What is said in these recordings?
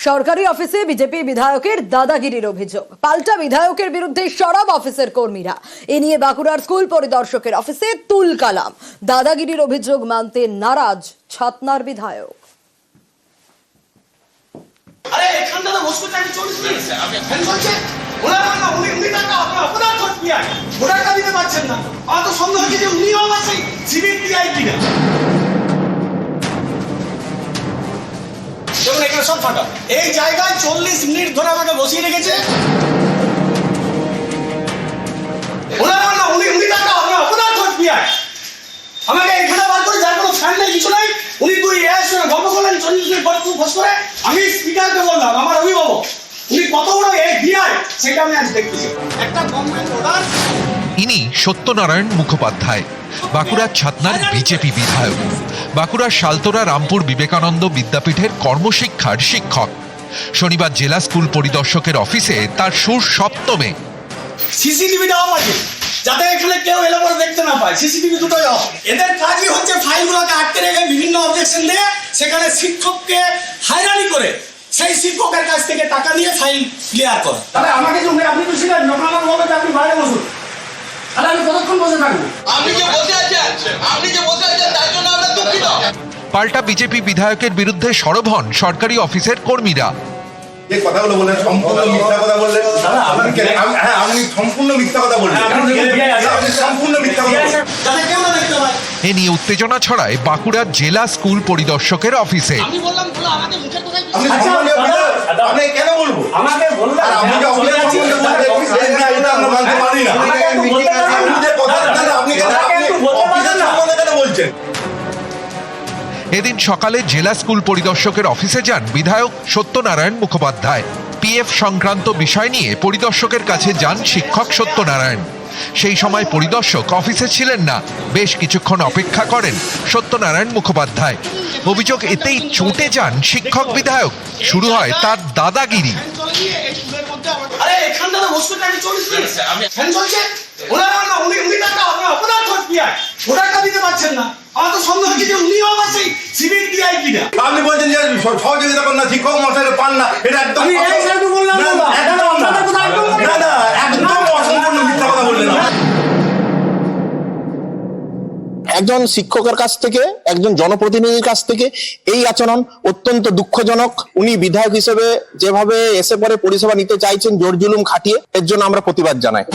সরকারি অফিসে বিজেপি বিধায়কের দাদাগিরির অভিযোগ। পাল্টা বিধায়কের বিরুদ্ধে সরব অফিসের কর্মীরা। এ নিয়ে বাঁকুড়ার স্কুল পরিদর্শকের অফিসে তুল কালাম। দাদাগিরির অভিযোগ মানতে নারাজ ছাতনার বিধায়ক। আরে এখানটা তো হসপিটালে 40 মিনিট আমি ফোন করছে ওরা না উনি টাকা আপনার খোঁজ কি আছে ওরা টাকা দিতে পারছেন না। আমার তো সন্দেহ হচ্ছে যে উনিও আমার সেই সিভিল পিআই কিনা। যেমন এখানে সব ফাঁকা, এই জায়গায় 40 মিনিট ধরে আমাকে বসিয়ে রেখেছে। ওরা না উনি টাকা আপনার খোঁজ কি আছে আমাকে এখানে বার করে, যার কোনো ফ্যান নেই কিছু নাই। উনি তুই এসে গল্প করলেন 40 মিনিট পর খুব ফস করে। আমি স্পিকারকে বললাম আমার অভিভাবক উনি কত বড় এই বিআই সেটা আমি আজ দেখতেছি। একটা গভর্নমেন্ট অর্ডার। ইনি সত্যনারায়ণ মুখোপাধ্যায়, বাঁকুড়ার ছাতনার বিজেপি বিধায়ক। বাঁকুড়ার শালতোরা রামপুর বিবেকানন্দ বিদ্যাপীঠের কর্মশিক্ষার শিক্ষক। শনিবার জেলা স্কুল পরিদর্শকের অফিসে তার সুর সপ্তমে। সিসিটিভি দেওয়া আছে যাতে এখানে কেউ এলে পরে দেখতে না পায়। সিসিটিভি দুটোই অফ। এদের কাজই হচ্ছে ফাইলগুলোকে আটকে রেখে বিভিন্ন অবজেকশন দিয়ে সেখানে শিক্ষককে হয়রানি করে সেই শিক্ষকের কাছ থেকে টাকা নিয়ে ফাইল ক্লিয়ার করে। তাহলে আমাকে যে আপনি তো শিখান যখন আমার বলবেন আপনি বাইরে বসুন, তাহলে আমি কতক্ষণ বসে থাকবো? আপনি যে বসে আছেন তার জন্য আমরা দুঃখিত। পাল্টা বিজেপি বিধায়কের বিরুদ্ধে সরব হন সরকারি অফিসের কর্মীরা। যে কথাগুলো বললেন সম্পূর্ণ মিথ্যা কথা বললেন। হ্যাঁ, আপনি সম্পূর্ণ মিথ্যা কথা বললেন। আপনি সম্পূর্ণ মিথ্যা কথা বললেন। এ নিয়ে উত্তেজনা ছড়ায় বাঁকুড়ার জেলা স্কুল পরিদর্শকের অফিসে। আমি বললাম বলো আমাকে মুখের কথাই আপনি সম্মানীয় বিধায়ক, আপনি কেন বলবো? আমাকে বললেন আমি যে অফিসে এটা আমরা মানতে পারি না। আপনি যে কথা আপনি অফিসের সম্বন্ধে কেন বলছেন? এদিন সকালে জেলা স্কুল পরিদর্শকের অফিসে যান বিধায়ক সত্যনারায়ণ মুখোপাধ্যায়। পিএফ সংক্রান্ত বিষয় নিয়ে পরিদর্শকের কাছে যান শিক্ষক সত্যনারায়ণ। সেই সময় পরিদর্শক অফিসে ছিলেন না। বেশ কিছুক্ষণ অপেক্ষা করেন সত্যনারায়ণ মুখোপাধ্যায়। অভিযোগ এতেই চটে যান শিক্ষক বিধায়ক। শুরু হয় তার দাদাগিরি। আরে এখানটা তো হসপিটালে 40 মিনিট আমি ফোন করছে ওরা না উনি টাকা আপনার খোঁজ কি আছে ওরা টাকা দিতে পারছেন না। আমার তো সন্দেহ হচ্ছে যে উনিও আমার সেই সিভিল পিআই কিনা। আপনি বলছেন যে সহযোগিতা করেন না, শিক্ষক মশাইকে পান না, এটা একদম আমি এই সাইডে বললাম না, একদম না, একদম অসম্পূর্ণ মিথ্যা কথা বললেন। একজন শিক্ষকের কাছ থেকে, একজন জনপ্রতিনিধির কাছ থেকে এই আচরণ অত্যন্ত দুঃখজনক। উনি বিধায়ক হিসেবে যেভাবে এসে পরে পরিষেবা নিতে চাইছেন জোর জুলুম খাটিয়ে, এর জন্য আমরা প্রতিবাদ জানাই।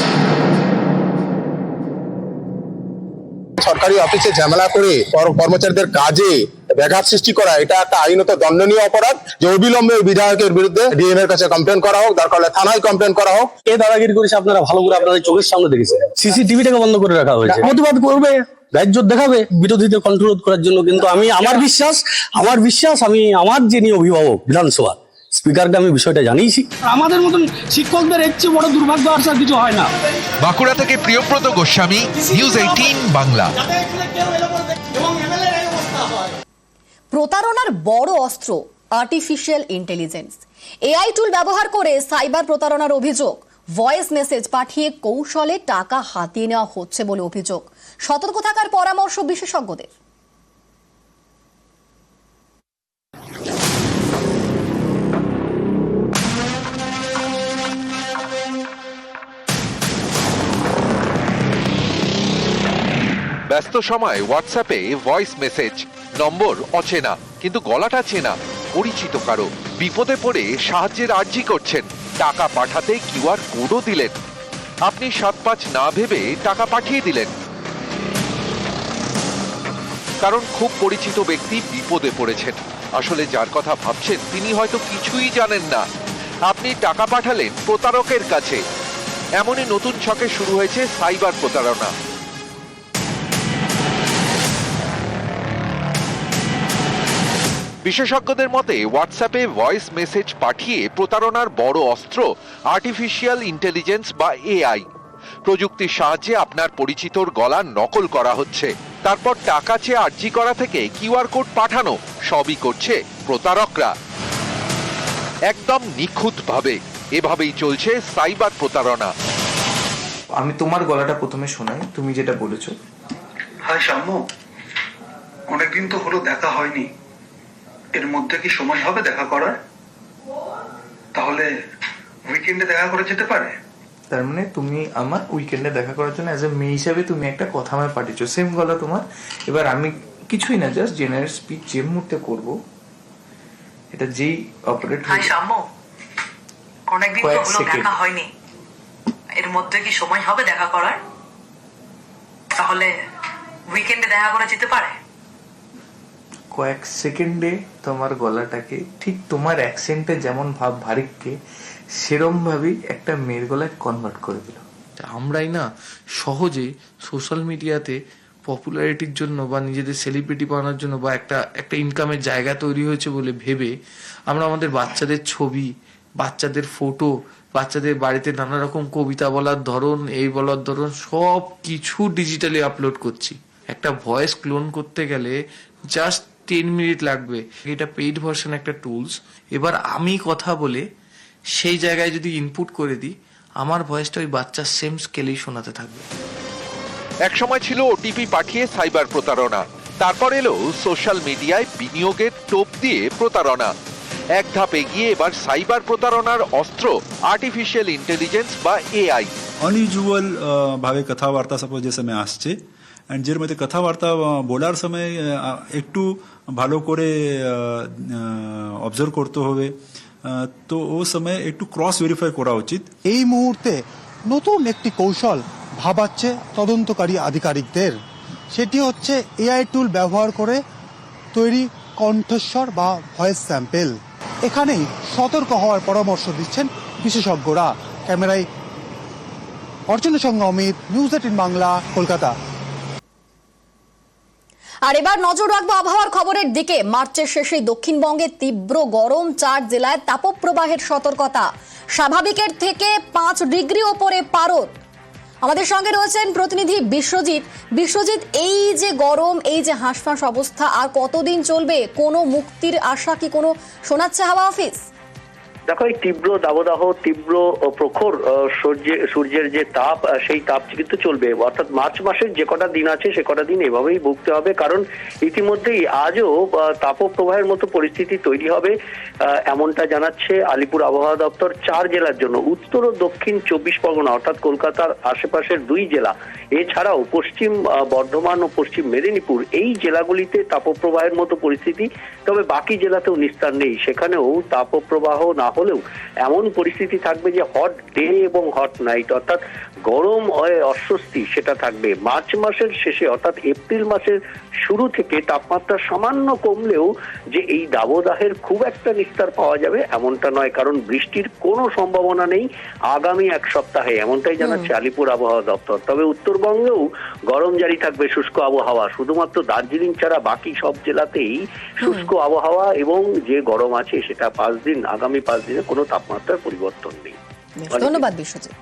সরকারি অফিসে ঝামেলা করে কর্মচারীদের কাজে ব্যাঘাত সৃষ্টি করা এটা একটা আইনত দণ্ডনীয় অপরাধ। যে অবিলম্বে বিধায়কের বিরুদ্ধে ডিএম এর কাছে কমপ্লেন করা হোক, দরকার হলে থানায় কমপ্লেন করা হোক। এ দাদাগিরি করেছে আপনারা ভালো করে আপনাদের চোখের সামনে দেখেছেন। সিসিটিভিটাকে বন্ধ করে রাখা হয়েছে। প্রতিবাদ করবে, রাজ্য দেখাবে বিরোধীদের কন্ট্রোল করার জন্য। কিন্তু আমি আমার বিশ্বাস আমি আমার যিনি অভিভাবক বিধানসভা স্পিকারকে আমি বিষয়টা জানিয়েছি। আমাদের মতন শিক্ষকদের এর চেয়ে বড় দুর্ভাগ্য আর কিছু হয় না। বাঁকুড়া থেকে প্রিয়ব্রত গোস্বামী, নিউজ 18 বাংলা। প্রতারণার বড় অস্ত্র আর্টিফিশিয়াল ইন্টেলিজেন্স। এআই টুল ব্যবহার করে সাইবার প্রতারণার অভিযোগ। ভয়েস মেসেজ পাঠিয়ে কৌশলে টাকা হাতিয়ে নেওয়া হচ্ছে বলে অভিযোগ। সতর্ক থাকার পরামর্শ বিশেষজ্ঞদের। ব্যস্ত সময় হোয়াটসঅ্যাপে ভয়েস মেসেজ, নম্বর অচেনা কিন্তু গলাটা চেনা, পরিচিত কারো। বিপদে পড়ে সাহায্যের আর্জি করছেন, টাকা পাঠাতে কিউআর কোডও দিলেন। আপনি 7-5 না ভেবে টাকা পাঠিয়ে দিলেন, কারণ খুব পরিচিত ব্যক্তি বিপদে পড়েছেন। আসলে যার কথা ভাবছেন তিনি হয়তো কিছুই জানেন না। আপনি টাকা পাঠালেন প্রতারকের কাছে। এমনই নতুন ছকে শুরু হয়েছে সাইবার প্রতারণা। বিশেষজ্ঞদের মতে হোয়াটসঅ্যাপে ভয়েস মেসেজ পাঠিয়ে প্রতারণার বড় অস্ত্র আর্টিফিশিয়াল ইন্টেলিজেন্স বা এআই। প্রযুক্তির সাহায্যে আপনার পরিচিতর গলা নকল করা হচ্ছে, তারপর টাকা চেয়ে আর্জি করা থেকে কিউআর কোড পাঠানো, সবই করছে প্রতারকরা একদম নিখুঁতভাবে। এভাবেই চলছে সাইবার প্রতারণা। আমি তোমার গলাটা প্রথমে শোনাই, তুমি যেটা বলেছো। হাই শাম্য, অনেকদিন তো হলো দেখা হয়নি, এর মধ্যে কি সময় হবে দেখা করার? তাহলে উইকেন্ডে দেখা করে যেতে পারে। তার মানে তুমি আমার উইকেন্ডে দেখা করার জন্য অ্যাজ এ মেয়ে হিসাবে তুমি একটা কথা আমায় পাঠিয়েছো, সেম গলা তোমার। এবার আমি কিছুই না, জাস্ট জেনারেল স্পিচ যে মুহূর্তে করবো, এটা যেই অপারেট হাই শাম্য, অনেকদিন তো কয়েক হলো সেকেন্ড। দেখা হয়নি, এর মধ্যে কি সময় হবে দেখা করার? তাহলে উইকেন্ডে দেখা করে যেতে পারে। কয়েক সেকেন্ডে তোমার গলাটাকে ঠিক তোমার অ্যাকসেন্টে যেমন ভাব ভারিককে সেরম ভাবেই একটা মেয়ের গলায় কনভার্ট করে দিল। আমরাই না সহজে সোশ্যাল মিডিয়াতে পপুলারিটির জন্য বা নিজেদের সেলিব্রিটি বানানোর জন্য বা একটা ইনকামের জায়গা তৈরি হয়েছে বলে ভেবে আমরা আমাদের বাচ্চাদের ছবি, বাচ্চাদের ফটো, বাচ্চাদের বাড়িতে নানা রকম কবিতা বলার ধরন, এই বলার ধরন সব কিছু ডিজিটালি আপলোড করছি। একটা ভয়েস ক্লোন করতে গেলে জাস্ট 10 মিনিট লাগবে। এটা পেইড ভার্সন একটা টুলস। এবার আমি কথা বলে সেই জায়গায় যদি ইনপুট করে দিই, আমার ভয়েসটা ওই বাচ্চার সেম স্কেলেই শোনাতে থাকবে। একসময় ছিল ওটিপি পাঠিয়ে সাইবার প্রতারণা, তারপর এলো সোশ্যাল মিডিয়ায় বিনিয়োগের টোপ দিয়ে প্রতারণা। এক ধাপ এগিয়ে এবার সাইবার প্রতারণার অস্ত্র আর্টিফিশিয়াল ইন্টেলিজেন্স বা এআই। अनयुज्युअल भावे कथावार्ता सपोज যে সময় আসছে এন্ড যের মধ্যে কথাবার্তা বলার সময় একটু ভালো করে অবজার্ভ করতে হবে, তো ও সময় একটু ক্রস ভেরিফাই করা উচিত। এই মুহূর্তে নতুন একটি কৌশল ভাবাচ্ছে তদন্তকারী আধিকারিকদের। সেটি হচ্ছে এআই টুল ব্যবহার করে তৈরি কণ্ঠস্বর বা ভয়েস স্যাম্পেল। এখানেই সতর্ক হওয়ার পরামর্শ দিচ্ছেন বিশেষজ্ঞরা। ক্যামেরায় অর্চনের সঙ্গে অমিত, নিউজ 18 বাংলা, কলকাতা। আর এবার নজর রাখবো আবহাওয়ার খবরের দিকে। মার্চের শেষে দক্ষিণবঙ্গে তীব্র গরম, 4 জেলায় তাপপ্রবাহের সতর্কতা। স্বাভাবিকের থেকে 5 ডিগ্রি ওপরে পারদ। আমাদের সঙ্গে রয়েছেন প্রতিনিধি বিশ্বজিৎ। বিশ্বজিৎ, এই যে গরম, এই যে হাঁসফাঁস অবস্থা, আর কতদিন চলবে? কোনো মুক্তির আশা কি কোনো শোনাচ্ছে হাওয়া অফিস? দেখো, এই তীব্র দাবদাহ, তীব্র প্রখর সূর্যের যে তাপ, সেই তাপ কিন্তু চলবে। অর্থাৎ মার্চ মাসের যে কটা দিন আছে সে কটা দিন এভাবেই ভুগতে হবে, কারণ ইতিমধ্যেই আজও তাপপ্রবাহের মতো পরিস্থিতি তৈরি হবে, এমনটা জানাচ্ছে আলিপুর আবহাওয়া দপ্তর। 4 জেলার জন্য, উত্তর ও দক্ষিণ 24 পরগনা অর্থাৎ কলকাতার আশেপাশের 2 জেলা, এছাড়াও পশ্চিম বর্ধমান ও পশ্চিম মেদিনীপুর, এই জেলাগুলিতে তাপপ্রবাহের মতো পরিস্থিতি। তবে বাকি জেলাতেও নিস্তার নেই, সেখানেও তাপপ্রবাহ না হলেও এমন পরিস্থিতি থাকবে যে হট ডে এবং হট নাইট, অর্থাৎ গরম অস্বস্তি সেটা থাকবে। মার্চ মাসের শেষে অর্থাৎ এপ্রিল মাসের শুরু থেকে তাপমাত্রা সামান্য কমলেও যে এই দাবদাহের খুব একটা নিস্তার পাওয়া যাবে এমনটা নয়, কারণ বৃষ্টির কোনো সম্ভাবনা নেই আগামী 1 সপ্তাহে, এমনটাই জানাচ্ছে আলিপুর আবহাওয়া দপ্তর। তবে উত্তরবঙ্গেও গরম জারি থাকবে, শুষ্ক আবহাওয়া। শুধুমাত্র দার্জিলিং ছাড়া বাকি সব জেলাতেই শুষ্ক আবহাওয়া এবং যে গরম আছে সেটা 5 দিন, আগামী 5 দিনে কোনো তাপমাত্রার পরিবর্তন নেই। ধন্যবাদ বিশ্বজিৎ।